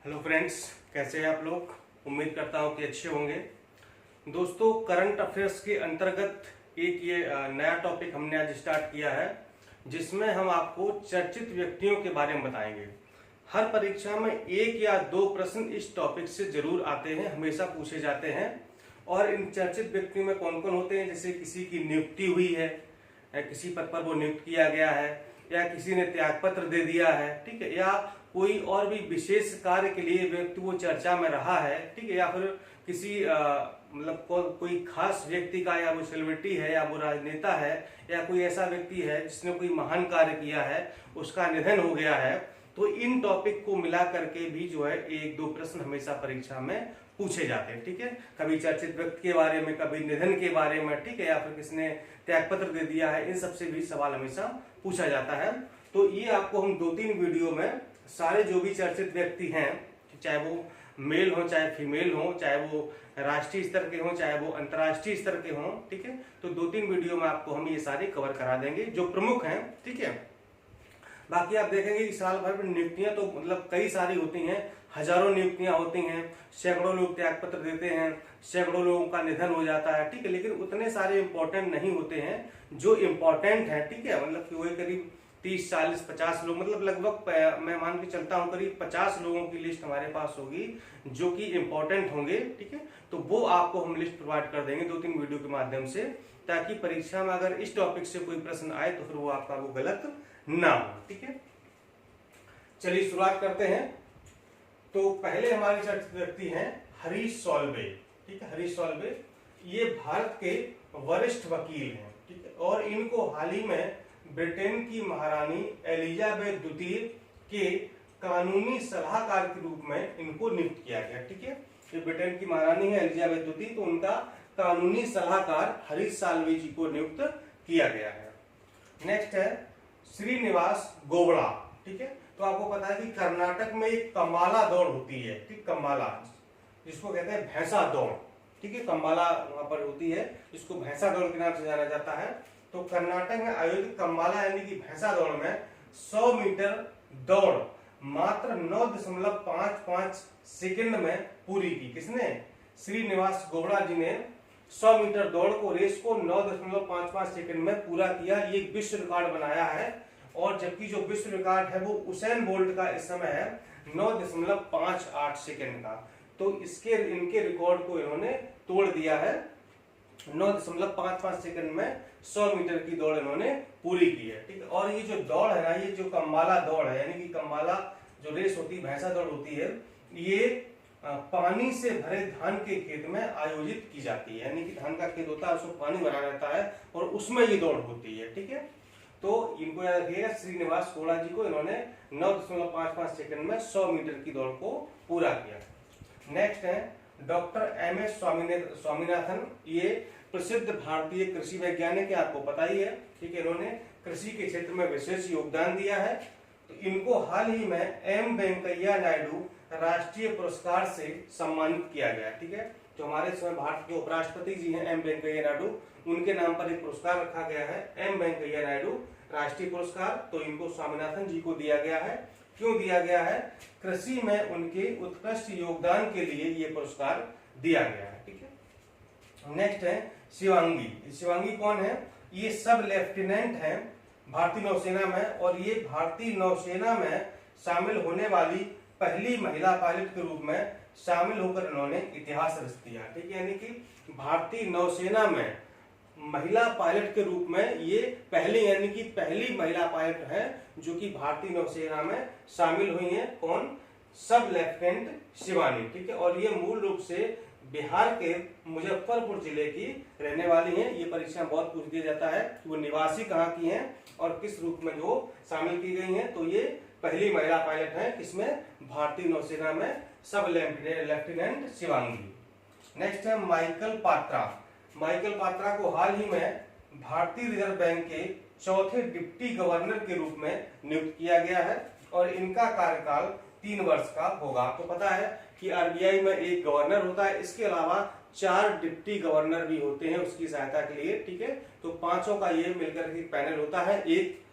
Hello friends, कैसे हैं आप लोग। उम्मीद करता हूं कि अच्छे होंगे। दोस्तों, करंट अफेयर्स के अंतर्गत एक ये नया टॉपिक हमने आज स्टार्ट किया है, जिसमें हम आपको चर्चित व्यक्तियों के बारे में बताएंगे। हर परीक्षा में एक या दो प्रश्न इस टॉपिक से जरूर आते हैं, हमेशा पूछे जाते हैं। और इन चर्चित व्यक्तियों में कौन कौन होते हैं, जैसे किसी की नियुक्ति हुई है, या किसी पद पर वो नियुक्त किया गया है, या किसी ने त्यागपत्र दे दिया है, ठीक है, या कोई और भी विशेष कार्य के लिए व्यक्ति वो चर्चा में रहा है, ठीक है, या फिर किसी मतलब कोई खास व्यक्ति का, या वो सेलिब्रिटी है, या वो राजनेता है, या कोई ऐसा व्यक्ति है जिसने कोई महान कार्य किया है, उसका निधन हो गया है। तो इन टॉपिक को मिला करके भी जो है एक दो प्रश्न हमेशा परीक्षा में पूछे जाते हैं, ठीक है। कभी चर्चित व्यक्ति के बारे में, कभी निधन के बारे में, ठीक है, या फिर किसने त्यागपत्र दे दिया है, इन सबसे भी सवाल हमेशा पूछा जाता है। तो ये आपको हम 2-3 वीडियो में सारे जो भी चर्चित व्यक्ति हैं, चाहे वो मेल हो चाहे फीमेल हो, चाहे वो राष्ट्रीय स्तर के हो चाहे वो अंतर्राष्ट्रीय स्तर के हों, ठीक है, तो 2-3 वीडियो में आपको हम ये सारे कवर करा देंगे जो प्रमुख हैं, ठीक है। बाकी आप देखेंगे कि साल भर में नियुक्तियां तो मतलब कई सारी होती हैं, हजारों नियुक्तियां होती हैं, सैकड़ों लोग त्यागपत्र देते हैं, सैकड़ों लोगों का निधन हो जाता है, ठीक है, लेकिन उतने सारे इंपॉर्टेंट नहीं होते हैं जो इंपॉर्टेंट है, ठीक है। मतलब कि वही करीब 30, 40, 50 लोग, मतलब लगभग मैं मान के चलता हूँ करीब 50 लोगों की लिस्ट हमारे पास होगी जो कि इंपॉर्टेंट होंगे, ठीक है। तो वो आपको हम लिस्ट प्रोवाइड कर देंगे 2-3 वीडियो के माध्यम से, ताकि परीक्षा में अगर इस टॉपिक से कोई प्रश्न आए तो फिर वो आपका वो गलत ना हो, ठीक है। चलिए शुरुआत करते हैं। तो पहले हमारे चर्चित व्यक्ति हैं हरीश साल्वे, ठीक है। हरीश साल्वे ये भारत के वरिष्ठ वकील हैं, ठीक है, और इनको हाल ही में ब्रिटेन की महारानी एलिजाबेथ द्वितीय के कानूनी सलाहकार के रूप में इनको नियुक्त किया गया, ठीक है। ये ब्रिटेन की महारानी है एलिजाबेथ द्वितीय, तो उनका कानूनी सलाहकार हरीश साल्वे जी को नियुक्त किया गया है। नेक्स्ट है श्रीनिवास गौबड़ा, ठीक है। तो आपको पता है कि कर्नाटक में एक कम्बाला दौड़ होती है, ठीक, कम्बाला, जिसको कहते हैं भैंसा दौड़, ठीक है, कम्बाला वहां पर होती है, जिसको भैंसा दौड़ के नाम से जाना जाता है। तो कर्नाटक में आयोजित कम्बाला यानी कि भैंसा दौड़ में 100 मीटर दौड़ मात्र 9.55 सेकंड में पूरी की। किसने? श्रीनिवास गौबड़ा जी ने 100 मीटर दौड़ को, रेस को 9.55 सेकंड में पूरा किया। ये विश्व रिकॉर्ड बनाया है। और जबकि जो विश्व रिकॉर्ड है वो उसेन बोल्ट का इस समय है 9.58 सेकंड का। तो इनके रिकॉर्ड को इन्होंने तोड़ दिया है। 9.55 सेकंड में 100 मीटर की दौड़ इन्होंने पूरी की है, ठीक है। और ये जो दौड़ है ना, ये जो कम्बाला दौड़ है, यानी कि कम्बाला जो रेस होती है, भैंसा दौड़ होती है, ये पानी से भरे धान के खेत में आयोजित की जाती है। यानी कि धान का खेत होता है, उसमें पानी भरा रहता है और उसमें ये दौड़ होती है, ठीक है। तो इनको याद रखिएगा, श्रीनिवास गौड़ा जी को इन्होंने 9.55 सेकंड में 100 मीटर की दौड़ को पूरा किया। नेक्स्ट है डॉक्टर एम.एस. स्वामीनाथन। ये प्रसिद्ध भारतीय कृषि वैज्ञानिक है, आपको पता ही है, ठीक है। इन्होंने कृषि के क्षेत्र में विशेष योगदान दिया है। तो इनको हाल ही में एम वेंकैया नायडू राष्ट्रीय पुरस्कार से सम्मानित किया गया, ठीक है। जो हमारे समय भारत के उपराष्ट्रपति जी हैं एम वेंकैया नायडू, उनके नाम पर एक पुरस्कार रखा गया है, एम वेंकैया नायडू राष्ट्रीय पुरस्कार। तो इनको स्वामीनाथन जी को दिया गया है। क्यों दिया गया है? कृषि में उनके उत्कृष्ट योगदान के लिए ये पुरस्कार दिया गया है, ठीक है। नेक्स्ट है शिवांगी। शिवांगी कौन है? ये सब लेफ्टिनेंट हैं भारतीय नौसेना में, और ये भारतीय नौसेना में शामिल होने वाली पहली महिला पायलट के रूप में शामिल होकर इन्होंने इतिहास रच दिया, ठीक है। यानी कि भारतीय नौसेना में महिला पायलट के रूप में ये पहली, यानी कि पहली महिला पायलट है जो कि भारतीय नौसेना में शामिल हुई है। कौन? सब लेफ्टिनेंट शिवानी, ठीक है। और ये मूल रूप से बिहार के मुजफ्फरपुर जिले की रहने वाली हैं। ये परीक्षा बहुत पूछ दिया जाता है कि वो निवासी कहाँ की हैं और किस रूप में जो शामिल की गई हैं। तो ये पहली महिला पायलट है किसमें? भारतीय नौसेना में सब लेफ्टिनेंट शिवांगी। नेक्स्ट है माइकल पात्रा। माइकल पात्रा को हाल ही में भारतीय रिजर्व बैंक के चौथे डिप्टी गवर्नर के रूप में नियुक्त किया गया है, और इनका कार्यकाल 3 वर्ष का होगा। तो पता है कि आरबीआई में एक गवर्नर होता है, इसके अलावा 4 डिप्टी गवर्नर भी होते हैं उसकी सहायता के लिए, ठीक है। तो 5 का ये मिलकर के पैनल होता है। एक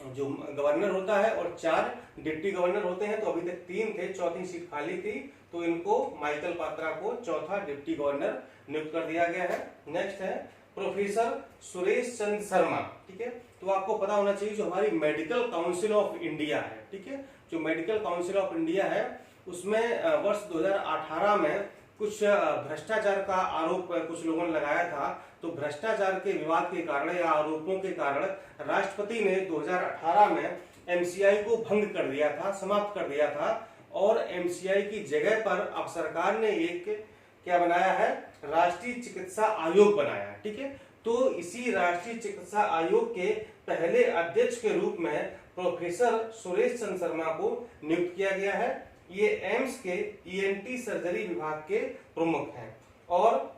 जो गवर्नर होता है और 4 डिप्टी गवर्नर होते हैं। तो अभी तक 3 थे, चौथी सीट खाली थी, तो इनको माइकल पात्रा को चौथा डिप्टी गवर्नर नियुक्त कर दिया गया है। नेक्स्ट है प्रोफेसर सुरेश चंद्र शर्मा। ठीक है, तो आपको पता होना चाहिए जो हमारी मेडिकल काउंसिल ऑफ इंडिया है, ठीक है, जो मेडिकल काउंसिल ऑफ इंडिया है उसमें वर्ष 2018 में कुछ भ्रष्टाचार का आरोप कुछ लोगों ने लगाया था। तो भ्रष्टाचार के विवाद के कारण या आरोपों के कारण राष्ट्रपति ने 2018 में एमसीआई को भंग कर दिया था, समाप्त कर दिया था, और एमसीआई की जगह पर अब सरकार ने एक क्या बनाया है, राष्ट्रीय चिकित्सा आयोग बनाया है। ठीक है, तो इसी राष्ट्रीय चिकित्सा आयोग के पहले अध्यक्ष के रूप में प्रोफेसर सुरेश चंद्र शर्मा को नियुक्त किया गया है। ये एम्स के ईएनटी सर्जरी विभाग के प्रमुख हैं और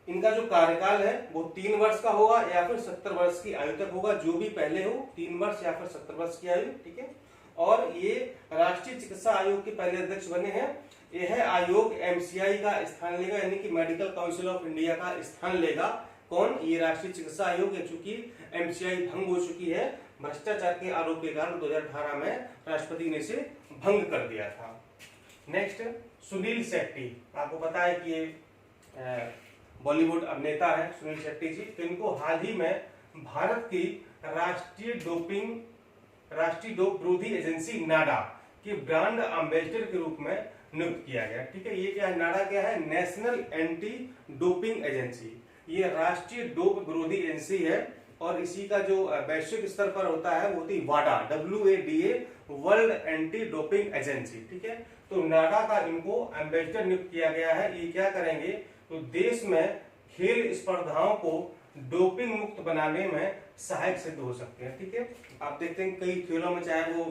इनका जो कार्यकाल है वो 3 वर्ष का होगा या फिर 70 वर्ष की आयु तक होगा, जो भी पहले हो, 3 वर्ष या फिर 70 वर्ष की आयु। ठीक है, और ये राष्ट्रीय चिकित्सा आयोग के पहले अध्यक्ष बने हैं। यह आयोग एमसीआई का स्थान लेगा, यानी कि मेडिकल काउंसिल ऑफ इंडिया का स्थान लेगा। कौन? ये राष्ट्रीय चिकित्सा आयोग, चूंकि एमसीआई भंग हो चुकी है भ्रष्टाचार के आरोप के कारण 2018 में राष्ट्रपति ने इसे भंग कर दिया था। नेक्स्ट सुनील शेट्टी, आपको पता है कि ये बॉलीवुड अभिनेता है सुनील शेट्टी जी। तो इनको हाल ही में भारत की राष्ट्रीय डोप विरोधी एजेंसी नाडा की ब्रांड एम्बेसडर के रूप में नियुक्त किया गया। ठीक है, ये क्या है, नाडा क्या है, नेशनल एंटी डोपिंग एजेंसी। ये राष्ट्रीय डोप विरोधी एजेंसी है और इसी का जो वैश्विक स्तर पर होता है वो होती वाडा, WADA, world anti doping agency. ठीक है, तो नाडा का इनको एम्बेसडर नियुक्त किया गया है। ये क्या करेंगे, तो देश में खेल स्पर्धाओं को डोपिंग मुक्त बनाने में सहायक सिद्ध हो सकते हैं। ठीक है, आप देखते हैं कई खेलों में, चाहे वो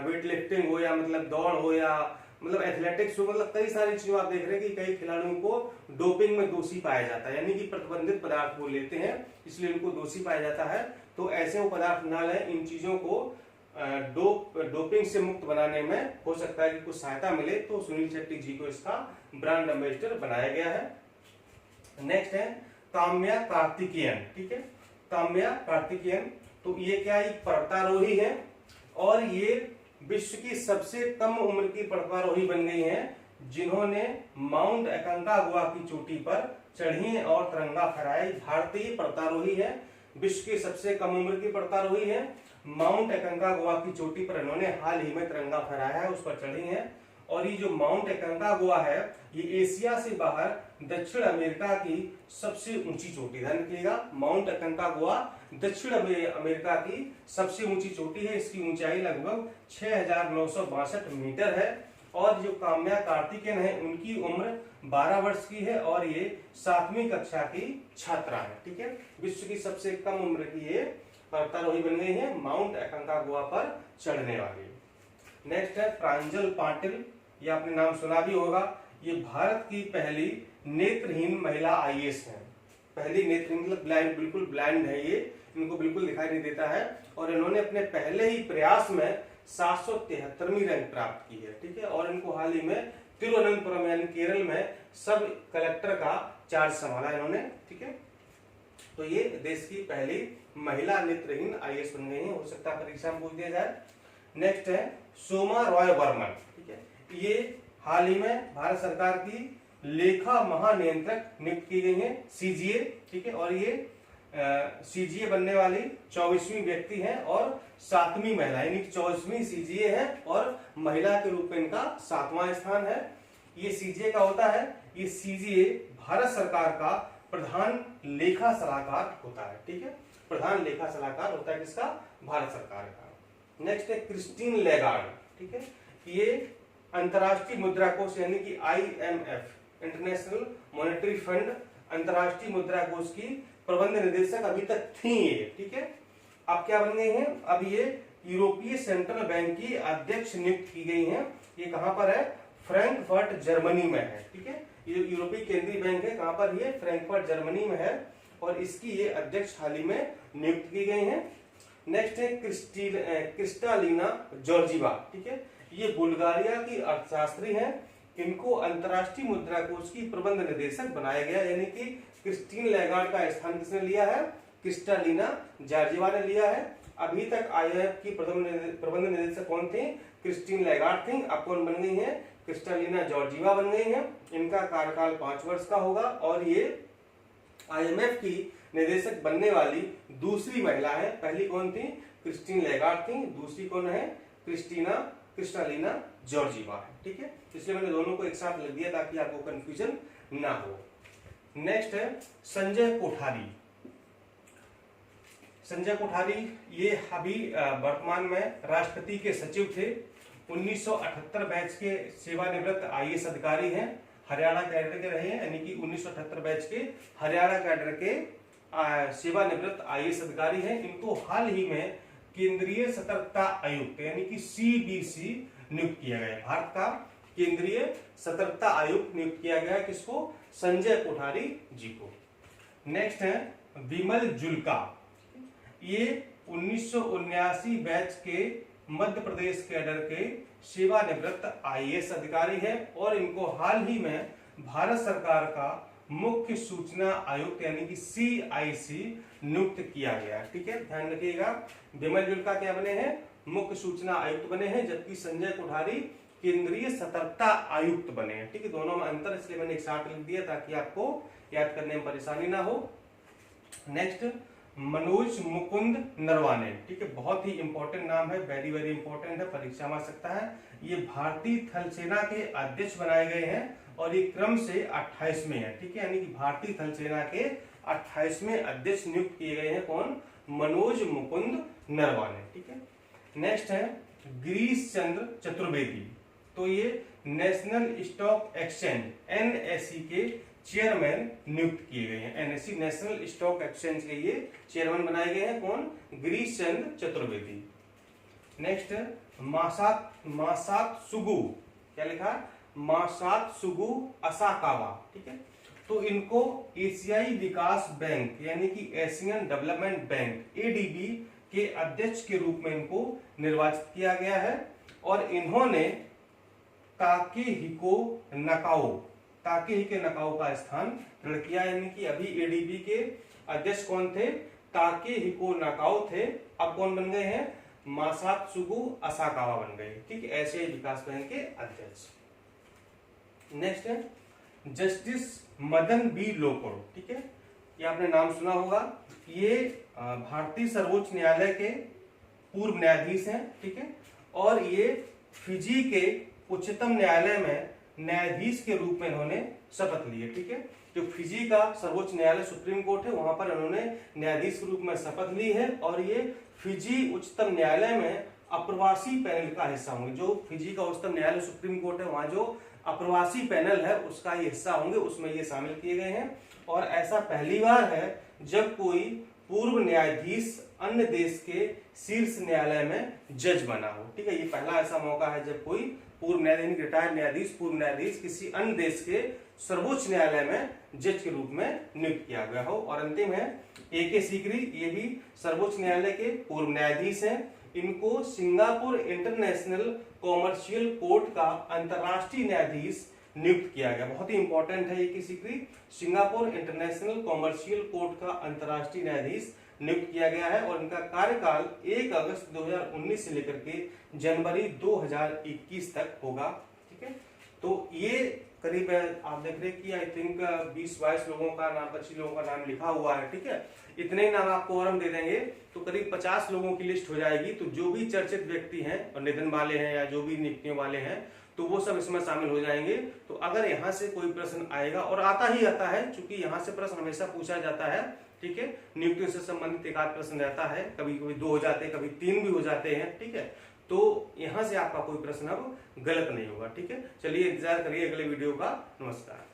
वेट लिफ्टिंग हो या मतलब दौड़ हो या मतलब एथलेटिक्स हो, मतलब कई सारी चीजों आप देख रहे हैं कि कई खिलाड़ियों को डोपिंग में दोषी पाया जाता है, यानी कि प्रतिबंधित पदार्थ वो लेते हैं इसलिए उनको दोषी पाया जाता है। तो ऐसे वो पदार्थ ना लें, इन चीजों को डोपिंग से मुक्त बनाने में हो सकता है कि कुछ सहायता मिले। तो सुनील शेट्टी जी को इसका ब्रांड एम्बेसडर बनाया गया है। नेक्स्ट है काम्या कार्तिकेयन। ठीक है, काम्या कार्तिकेयन, तो ये क्या, एक पर्वतारोही है और ये विश्व की सबसे कम उम्र की पर्वतारोही बन गई हैं जिन्होंने माउंट एकांकागुआ की चोटी पर चढ़ी और तिरंगा फहराया। भारतीय पर्वतारोही है, विश्व की सबसे कम उम्र की पर्वतारोही है, माउंट एकांकागुआ की चोटी पर इन्होंने हाल ही में तिरंगा फहराया है, उस पर चढ़ी हैं। और ये जो माउंट एकांकागुआ है ये एशिया से बाहर दक्षिण अमेरिका की सबसे ऊंची चोटी, ध्यान रखिएगा, माउंट एकांकागुआ दक्षिण अमेरिका की सबसे ऊंची चोटी है। इसकी ऊंचाई लगभग 6,962 मीटर है। और जो काम्या कार्तिकेयन है उनकी उम्र 12 वर्ष की है और ये 7वीं कक्षा की छात्रा है। ठीक है, विश्व की सबसे कम उम्र की ये पर्वतारोही बन गई है, माउंट एकांकागुआ पर चढ़ने वाली। नेक्स्ट है प्रांजल पाटिल, ये आपने नाम सुना भी होगा। ये भारत की पहली नेत्रहीन महिला आईएएस है। पहली नेत्रहीन मतलब ब्लाइंड, बिल्कुल ब्लाइंड है ये, इनको बिल्कुल दिखाई नहीं देता है और इन्होंने अपने पहले ही प्रयास में 773वीं रैंक प्राप्त की है। ठीक है, और इनको हाल ही में तिरुवनंतपुरम यानी केरल में सब कलेक्टर का चार्ज संभाला इन्होंने। ठीक है, तो ये देश की पहली महिला नेत्रहीन आईएएस बन गई है, हो सकता है परीक्षा में पूछ दिया जाए। नेक्स्ट है सोमा रॉय बर्मन। ठीक है, ये हाल ही में भारत सरकार की लेखा महानियंत्रक नियुक्त की गई है, सीजीए। ठीक है, और ये सीजीए बनने वाली 24वीं व्यक्ति हैं और 7वीं महिला, यानी 24वीं सीजीए है और महिला के रूप में इनका 7वां स्थान है। ये सीजीए का होता है, ये सीजीए भारत सरकार का प्रधान लेखा सलाहकार होता है। ठीक है, प्रधान लेखा सलाहकार होता है किसका, भारत सरकार का। नेक्स्ट है क्रिस्टीन लेगार्ड। ठीक है, ये अंतर्राष्ट्रीय मुद्रा कोष यानी कि IMF, इंटरनेशनल मॉनेटरी फंड, अंतर्राष्ट्रीय मुद्रा कोष की प्रबंध निदेशक अभी तक थी ये। ठीक है, अब क्या बन गई हैं, अब ये यूरोपीय सेंट्रल बैंक की अध्यक्ष नियुक्त की गई हैं। ये कहां पर है, फ्रैंकफर्ट जर्मनी में है। ठीक है, ये यूरोपीय केंद्रीय बैंक है, कहां पर, ये फ्रैंकफर्ट जर्मनी में है और इसकी ये अध्यक्ष हाल ही में नियुक्त की गई हैं। नेक्स्ट है क्रिस्टालिना जॉर्जीवा। ठीक है, ये बुल्गारिया की अर्थशास्त्री हैं, इनको अंतर्राष्ट्रीय मुद्रा कोष की प्रबंध निदेशक बनाया गया, यानी कि क्रिस्टीन लेगार्ड का स्थान किसने लिया है, क्रिस्टालिना जॉर्जीवा ने लिया है। अभी तक आईएमएफ की प्रबंध निदेशक कौन थे? क्रिस्टीन लैगार्ड थी। अब कौन बन गई है? क्रिस्टालिना जॉर्जीवा बन गई है। इनका कार्यकाल 5 वर्ष का होगा और ये आईएमएफ की निदेशक बनने वाली दूसरी महिला है। पहली कौन थी? क्रिस्टीन लैगार्ड थी। दूसरी कौन है? क्रिस्टालिना जॉर्जीवा है। ठीक है, इसलिए मैंने दोनों को एक साथ लिख दिया ताकि आपको कंफ्यूजन ना हो। नेक्स्ट है संजय कोठारी। संजय कोठारी ये अभी वर्तमान में राष्ट्रपति के सचिव थे। 1978 बैच के सेवानिवृत्त आईएएस अधिकारी हैं। हरियाणा कैडर के रहे हैं, यानी कि 1978 बैच के हरियाणा कैडर के सेवानिवृत्त आईएएस अधिकारी हैं। इनको हाल ही में केंद्रीय सतर्कता आयुक्त यानी कि सीबीसी नियुक्त किया गया है। भारत का केंद्रीय सतर्कता आयुक्त नियुक्त किया गया है। किसको? संजय कोठारी जी को। नेक्स्ट है विमल जुल्का। ये 1979 बैच के मध्य प्रदेश कैडर के सेवानिवृत्त आईएएस अधिकारी है और इनको हाल ही में भारत सरकार का मुख्य सूचना आयुक्त यानी कि सीआईसी नियुक्त किया गया। ठीक है, ध्यान रखिएगा। विमल जुल्का क्या बने हैं? मुख्य सूचना आयुक्त बने हैं, जबकि संजय कोठारी केंद्रीय सतर्कता आयुक्त बने हैं। ठीक है, दोनों में अंतर, इसलिए मैंने एक साथ लिख दिया ताकि आपको याद करने में परेशानी ना हो। नेक्स्ट मनोज मुकुंद नरवाने। ठीक है, बहुत ही इंपॉर्टेंट नाम है, वेरी वेरी इंपॉर्टेंट है, परीक्षा में आ सकता है। ये भारतीय थल सेना के अध्यक्ष बनाए गए हैं और ये क्रम से 28वें है। ठीक है, यानी कि भारतीय थल सेना के 28वें अध्यक्ष नियुक्त किए गए हैं। कौन? मनोज मुकुंद नरवाने। ठीक है, नेक्स्ट है गिरीश चंद्र चतुर्वेदी। तो ये नेशनल स्टॉक एक्सचेंज एनएसई के चेयरमैन नियुक्त किए गए हैं। एनएसई नेशनल स्टॉक एक्सचेंज के ये चेयरमैन बनाए गए हैं। कौन? गिरीश चंद्र चतुर्वेदी। नेक्स्ट मासात सुगु। क्या लिखा? मासात सुगु असाकावा। ठीक है, तो इनको एशियाई विकास बैंक यानी कि एशियन डेवलपमेंट बैंक एडीबी के अध्यक्ष के रूप में इनको निर्वाचित किया गया है और इन्होंने ताकेहिको नकाओ का स्थान ग्रहण किया। यानी कि अभी एडीबी के अध्यक्ष कौन थे? ताकेहिको नकाओ थे। अब कौन बन गए हैं? मासात्सुगु असाकावा बन गए। ठीक है, एशियाई विकास बैंक के अध्यक्ष। नेक्स्ट है जस्टिस मदन बी लोकुर। ठीक है, ये आपने नाम सुना होगा। ये भारतीय सर्वोच्च न्यायालय के पूर्व न्यायाधीश हैं। ठीक है, और ये फिजी के उच्चतम न्यायालय में न्यायाधीश के रूप में इन्होंने शपथ ली है। ठीक है, जो फिजी का सर्वोच्च न्यायालय सुप्रीम कोर्ट है वहां पर इन्होंने न्यायाधीश के रूप में शपथ ली है और ये फिजी उच्चतम न्यायालय में अप्रवासी पैनल का हिस्सा होंगे। जो फिजी का उच्चतम न्यायालय सुप्रीम कोर्ट है वहां जो अप्रवासी पैनल है उसका ये हिस्सा होंगे, उसमें ये शामिल किए गए हैं। और ऐसा पहली बार है जब कोई पूर्व न्यायाधीश अन्य देश के शीर्ष न्यायालय में जज बना हो। ठीक है, ये पहला ऐसा मौका है जब कोई पूर्व न्यायाधीश, रिटायर्ड न्यायाधीश, पूर्व न्यायाधीश किसी अन्य देश के सर्वोच्च न्यायालय में जज के रूप में नियुक्त किया गया हो। और अंतिम है एके सीकरी। ये भी सर्वोच्च न्यायालय के पूर्व न्यायाधीश हैं। इनको सिंगापुर इंटरनेशनल कॉमर्शियल कोर्ट का अंतर्राष्ट्रीय न्यायाधीश नियुक्त किया गया। बहुत ही इंपॉर्टेंट है A K Sikri. Singapore international commercial court का अंतर्राष्ट्रीय न्यायाधीश नियुक्त किया गया है और इनका कार्यकाल 1 अगस्त 2019 से लेकर के जनवरी 2021 तक होगा। ठीक है, तो ये करीब आप देख रहे कि आई थिंक 20-22 लोगों का नाम, 25 लोगों का नाम लिखा हुआ है। ठीक है, इतने ही नाम आपको और हम दे देंगे तो करीब 50 लोगों की लिस्ट हो जाएगी। तो जो भी चर्चित व्यक्ति हैं और निधन वाले हैं या जो भी नियुक्तियों वाले हैं तो वो सब इसमें शामिल हो जाएंगे। तो अगर यहाँ से कोई प्रश्न आएगा, और आता ही आता है क्योंकि यहाँ से प्रश्न हमेशा पूछा जाता है। ठीक है, नियुक्तियों से संबंधित एक आध प्रश्न रहता है, कभी कभी 2 हो जाते हैं, कभी 3 भी हो जाते हैं। ठीक है, तो यहाँ से आपका कोई प्रश्न अब गलत नहीं होगा। ठीक है, चलिए इंतजार करिए अगले वीडियो का। नमस्कार।